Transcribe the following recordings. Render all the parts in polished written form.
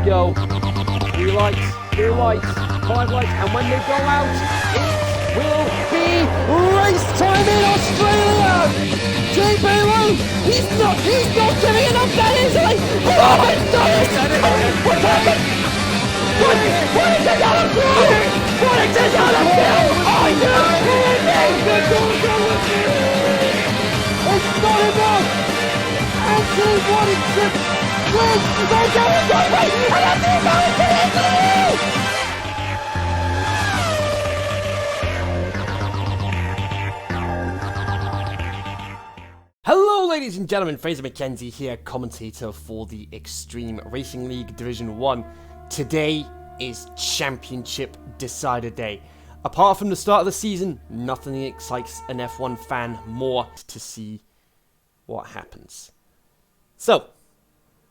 go. 3 lights, 2 lights, 5 lights, and when they go out, it will be race time in Australia! JP Lowe, he's not giving it up that easily! Oh, it's done it! What's happened? What is it out of field? What is it out of field? Are you kidding me? It's not enough! Anthony Waddington wins! They're going one way, and Anthony Waddington into the wall! Hello ladies and gentlemen, Fraser McKenzie here, commentator for the Extreme Racing League Division 1. Today is Championship Decider Day. Apart from the start of the season, nothing excites an F1 fan more to see what happens. So,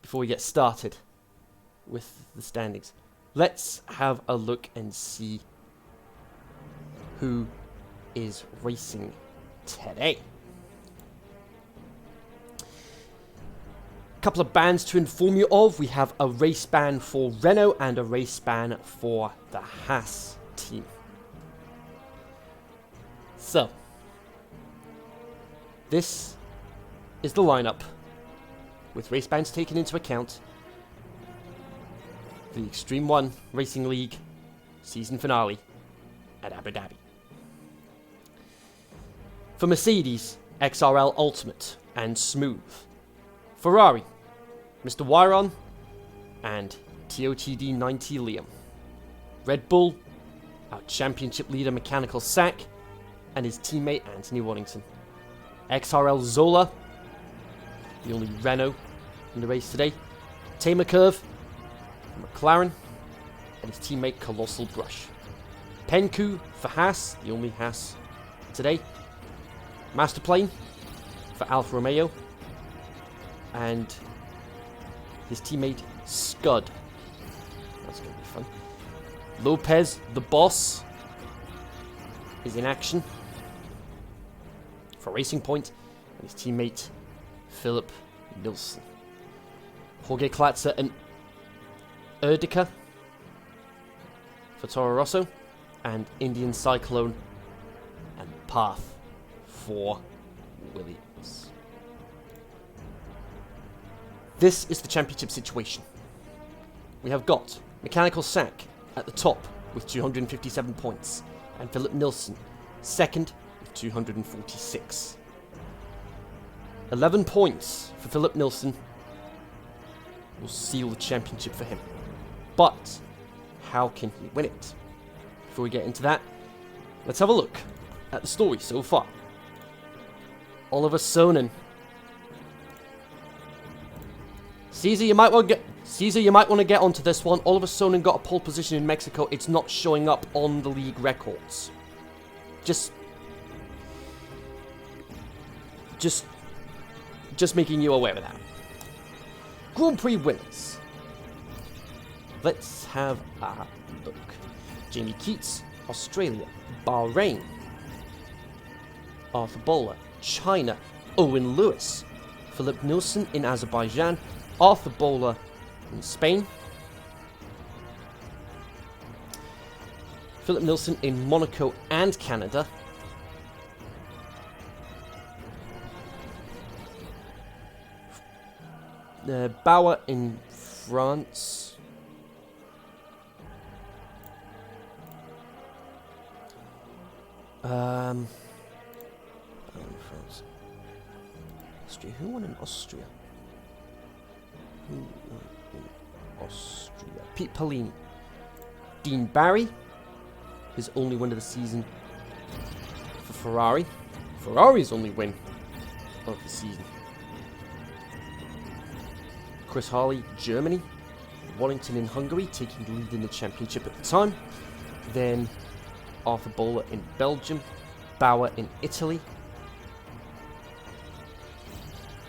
before we get started with the standings, let's have a look and see who is racing today. Couple of bans to inform you of. We have a race ban for Renault and a race ban for the Haas team. So, this is the lineup with race bans taken into account. The Extreme 1 Racing League season finale at Abu Dhabi. For Mercedes, XRL Ultimate and Smooth. Ferrari, Mr. Wyron, and TOTD 90 Liam. Red Bull, our championship leader Mechanical Sack, and his teammate Anthony Waddington. XRL Zola, the only Renault in the race today. Tamer Curve, McLaren, and his teammate Colossal Brush. Penku for Haas, the only Haas today. Masterplane for Alfa Romeo, and his teammate Scud. That's going to be fun. Lopez, the boss, is in action for Racing Point, and his teammate Philip Nilsson. Jorge Klatzer and Erdika for Toro Rosso, and Indian Cyclone and Path for Williams. This is the championship situation. We have got Mechanical Sack at the top with 257 points, and Philip Nilsson second with 246. 11 points for Philip Nilsson will seal the championship for him. But how can he win it? Before we get into that, let's have a look at the story so far. Oliver Sonnen. Caesar, you might want to get onto this one. Oliver Sonnen got a pole position in Mexico. It's not showing up on the league records. Just making you aware of that. Grand Prix winners. Let's have a look. Jamie Keats, Australia. Bahrain. Arthur Bowler, China. Owen Lewis. Philip Nilsson in Azerbaijan. Arthur Bowler in Spain. Philip Nilsson in Monaco and Canada. Bauer in France. France. Austria. Who won in Austria? Austria. Pete Polini. Dean Barry. His only win of the season for Ferrari. Ferrari's only win of the season. Chris Harley, Germany. Wallington in Hungary, taking the lead in the championship at the time. Then Arthur Bowler in Belgium. Bauer in Italy.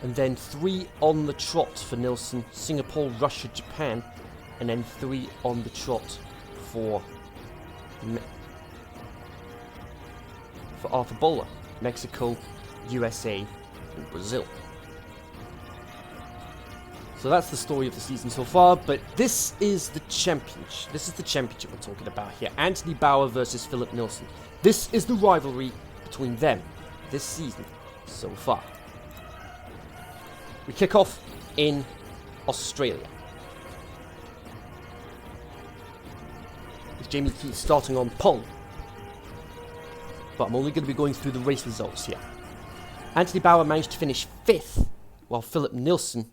And then 3 on the trot for Nilsson, Singapore, Russia, Japan, and then 3 on the trot for Arthur Bowler, Mexico, USA, and Brazil. So that's the story of the season so far, but this is the championship. This is the championship we're talking about here. Anthony Bauer versus Philip Nilsson. This is the rivalry between them this season so far. We kick off in Australia, with Jamie Keith starting on pole. But I'm only going to be going through the race results here. Anthony Bauer managed to finish 5th, while Philip Nilsson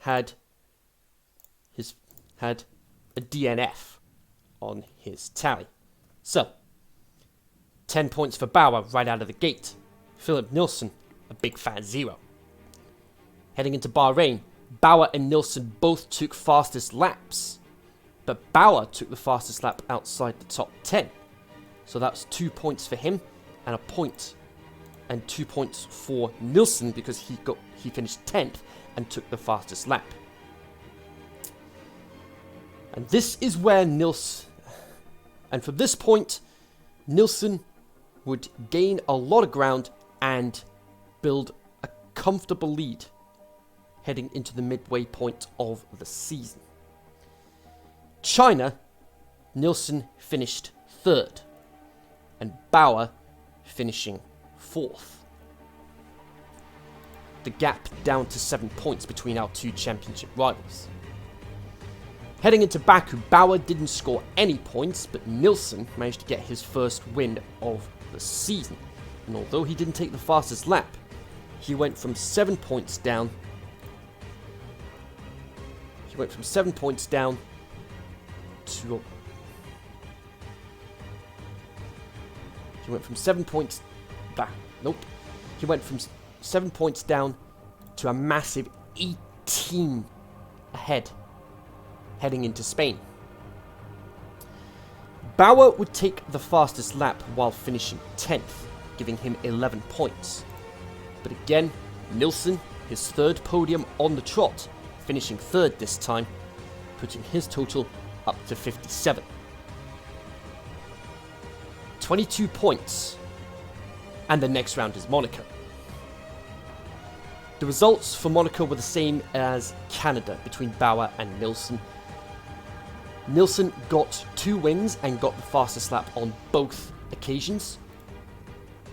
had a DNF on his tally. So, 10 points for Bauer right out of the gate. Philip Nilsson, a big fat 0. Heading into Bahrain, Bauer and Nilsson both took fastest laps, but Bauer took the fastest lap outside the top 10. So that's 2 points for him, and a point and 2 points for Nilsson because he finished 10th and took the fastest lap. And this is where and from this point, Nilsson would gain a lot of ground and build a comfortable lead heading into the midway point of the season. China, Nilsson finished 3rd, and Bauer finishing 4th. The gap down to 7 points between our two championship rivals. Heading into Baku, Bauer didn't score any points, but Nilsson managed to get his first win of the season. And although he didn't take the fastest lap, he went from 7 points down. He went from 7 points down to. He went from 7 points back. Nope. He went from 7 points down to a massive 18 ahead, heading into Spain. Bauer would take the fastest lap while finishing 10th, giving him 11 points. But again, Nilsson, his 3rd podium on the trot, finishing 3rd this time, putting his total up to 57. 22 points, and the next round is Monaco. The results for Monaco were the same as Canada between Bauer and Nilsson. Nilsson got 2 wins and got the fastest lap on both occasions.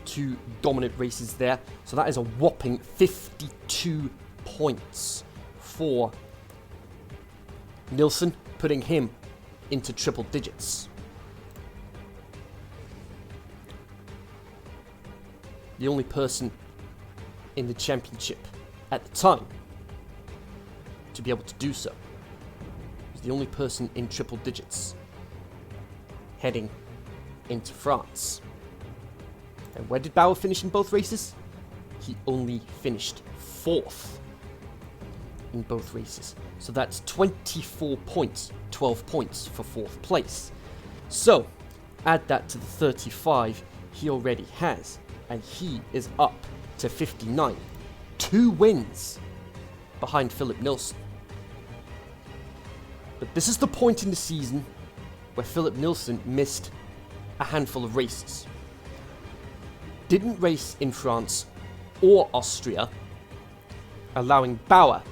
2 dominant races there. So that is a whopping 52 points for Nilsson, putting him into triple digits. The only person in the championship at the time to be able to do so. He's the only person in triple digits heading into France. And where did Bauer finish in both races? He only finished 4th in both races. So that's 24 points, 12 points for 4th place. So add that to the 35 he already has, and he is up to 59. 2 wins behind Philip Nilsson. But this is the point in the season where Philip Nilsson missed a handful of races. Didn't race in France or Austria, allowing Bauer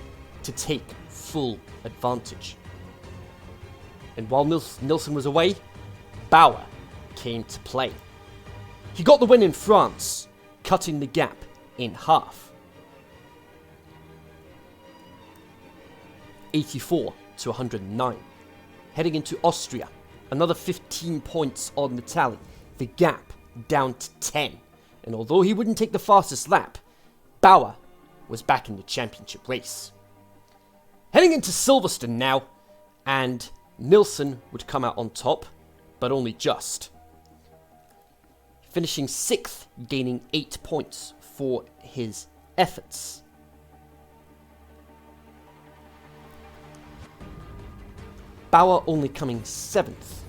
to take full advantage. And while Nilsson was away, Bauer came to play. He got the win in France, cutting the gap in half. 84 to 109. Heading into Austria, another 15 points on the tally. The gap down to 10. And although he wouldn't take the fastest lap, Bauer was back in the championship race. Heading into Silverstone now, and Nilsson would come out on top, but only just. Finishing 6th, gaining 8 points for his efforts. Bauer only coming 7th.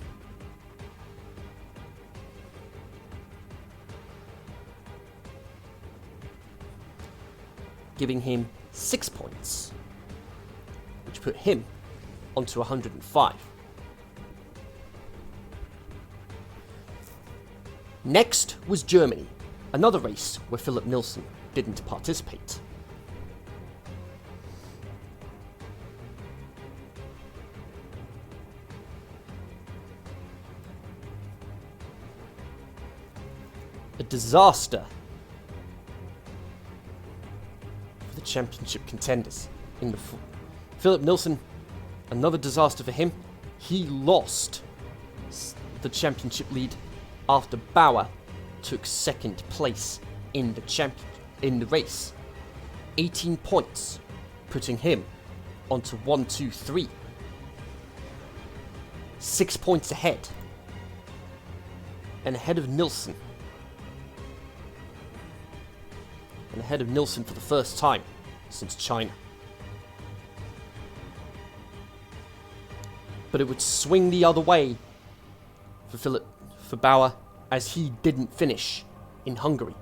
Giving him 6 points, which put him onto 105. Next was Germany, another race where Philip Nilsson didn't participate. a disaster for the championship contenders. Philip Nilsson, another disaster for him. He lost the championship lead after Bauer took second place in the race. 18 points, putting him onto 1, 2, 3. 6 points ahead. And ahead of Nilsson. And ahead of Nilsson for the first time since China. But it would swing the other way for Bauer, as he didn't finish in Hungary.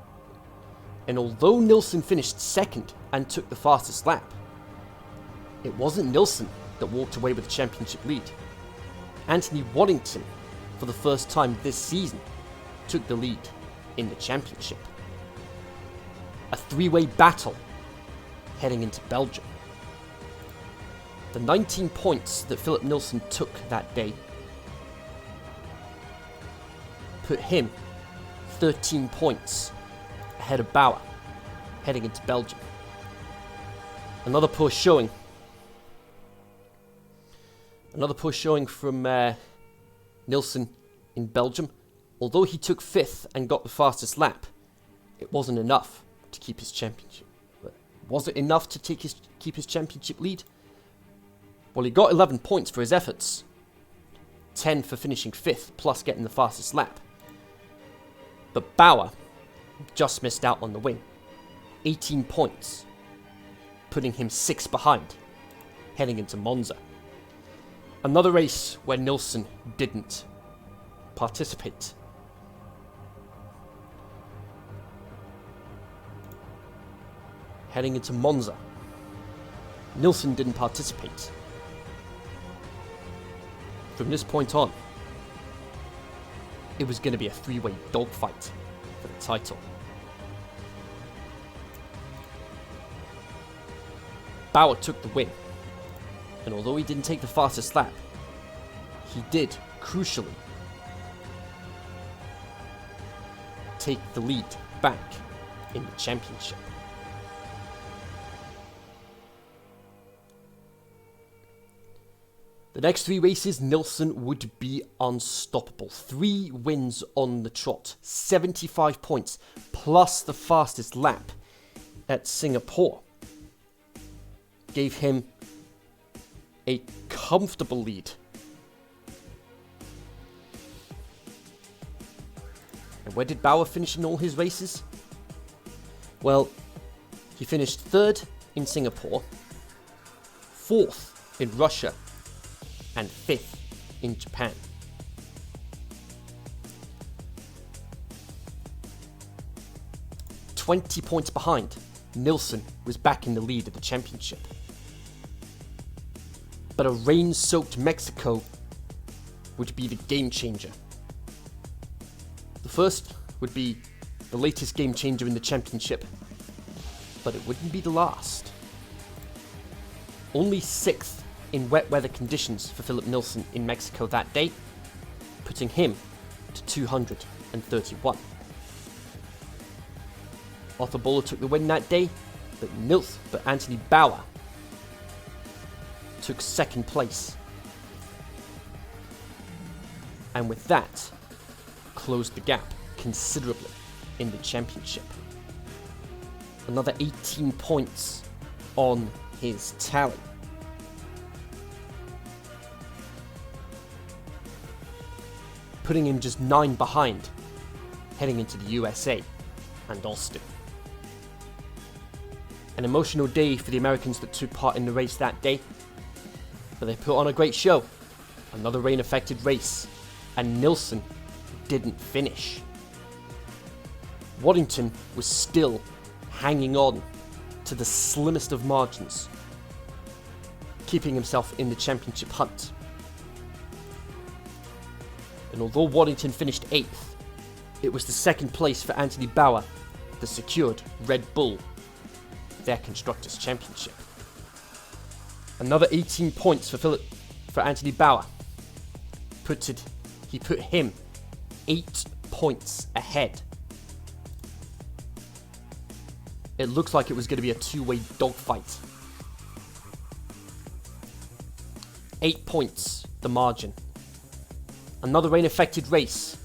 And although Nilsson finished second and took the fastest lap, it wasn't Nilsson that walked away with the championship lead. Anthony Waddington, for the first time this season, took the lead in the championship. A three-way battle heading into Belgium. The 19 points that Philip Nilsson took that day put him 13 points ahead of Bauer heading into Belgium. Another poor showing. Another poor showing from Nilsson in Belgium. Although he took 5th and got the fastest lap, it wasn't enough to keep his championship. Was it enough to keep his championship lead? Well, he got 11 points for his efforts. 10 for finishing 5th, plus getting the fastest lap. But Bauer just missed out on the win. 18 points, putting him 6 behind, heading into Monza. Another race where Nilsson didn't participate. Heading into Monza, Nilsson didn't participate. From this point on, it was going to be a three-way dogfight for the title. Bauer took the win, and although he didn't take the fastest lap, he did, crucially, take the lead back in the championship. The next 3 races, Nilsson would be unstoppable. 3 wins on the trot, 75 points, plus the fastest lap at Singapore. Gave him a comfortable lead. And where did Bauer finish in all his races? Well, he finished 3rd in Singapore, 4th in Russia, and 5th in Japan. "20 points behind, Nilsson was back in the lead of the championship. But a rain-soaked Mexico would be the game changer. The first would be the latest game changer in the championship, but it wouldn't be the last. Only 6th in wet weather conditions for Philip Nilsson in Mexico that day, putting him to 231. Arthur Bowler took the win that day, but Anthony Bauer took 2nd place. And with that, closed the gap considerably in the championship. Another 18 points on his tally. Putting him just 9 behind, heading into the USA and Austin. An emotional day for the Americans that took part in the race that day, but they put on a great show. Another rain-affected race, and Nilsson didn't finish. Waddington was still hanging on to the slimmest of margins, keeping himself in the championship hunt. And although Waddington finished 8th, it was the 2nd place for Anthony Bauer that secured Red Bull their Constructors' Championship. Another 18 points for Anthony Bauer. He put him 8 points ahead it looks like it was going to be a two-way dogfight. 8 points, the margin. Another rain-affected race.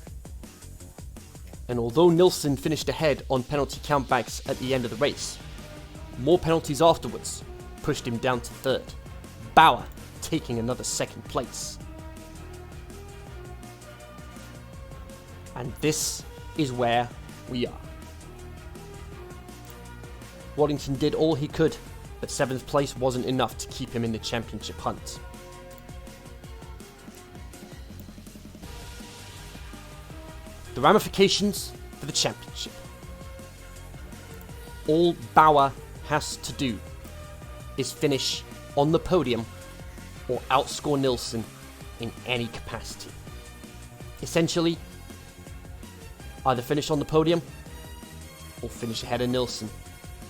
And although Nilsson finished ahead on penalty countbacks at the end of the race, more penalties afterwards pushed him down to third. Bauer taking another second place. And this is where we are. Waddington did all he could, but 7th place wasn't enough to keep him in the championship hunt. The ramifications for the championship. All Bauer has to do is finish on the podium or outscore Nilsson in any capacity. Essentially, either finish on the podium or finish ahead of Nilsson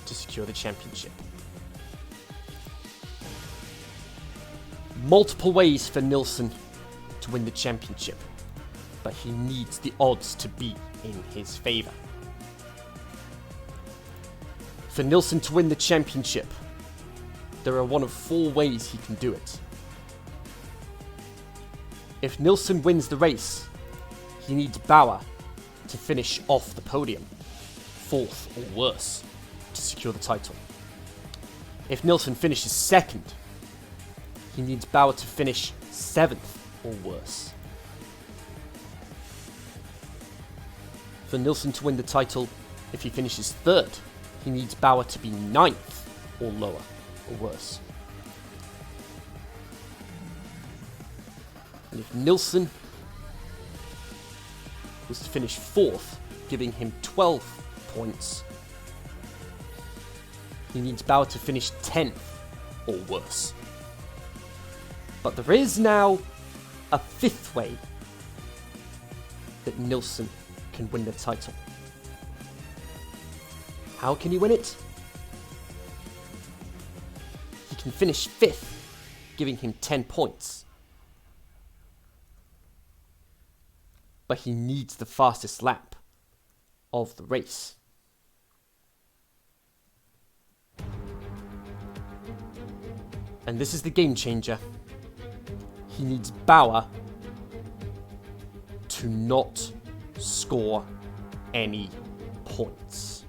to secure the championship. Multiple ways for Nilsson to win the championship, but he needs the odds to be in his favour. For Nilsson to win the championship, there are one of 4 ways he can do it. If Nilsson wins the race, he needs Bauer to finish off the podium, 4th or worse, to secure the title. If Nilsson finishes 2nd, he needs Bauer to finish 7th or worse. For Nilsson to win the title, if he finishes 3rd, he needs Bauer to be 9th or lower or worse. And if Nilsson was to finish 4th, giving him 12 points, he needs Bauer to finish 10th or worse. But there is now a 5th way that Nilsson can win the title. How can he win it? He can finish 5th, giving him 10 points. But he needs the fastest lap of the race. And this is the game changer. He needs Bauer to not score any points.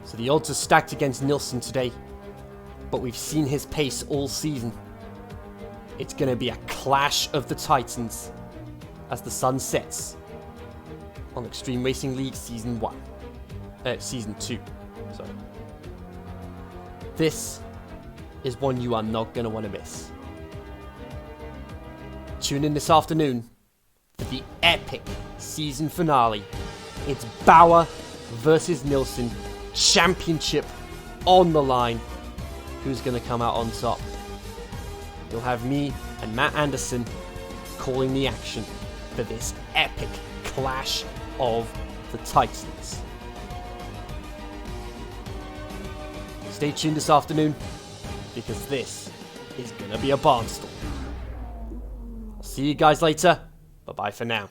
So the odds are stacked against Nilsson today, but we've seen his pace all season. It's going to be a clash of the Titans as the sun sets on Extreme Racing League Season 2. Sorry. This is one you are not going to want to miss. Tune in this afternoon for the epic season finale. It's Bauer versus Nilsson, championship on the line. Who's going to come out on top? You'll have me and Matt Anderson calling the action for this epic clash of the Titans. Stay tuned this afternoon, because this is going to be a barnstorm. I'll see you guys later. Bye-bye for now.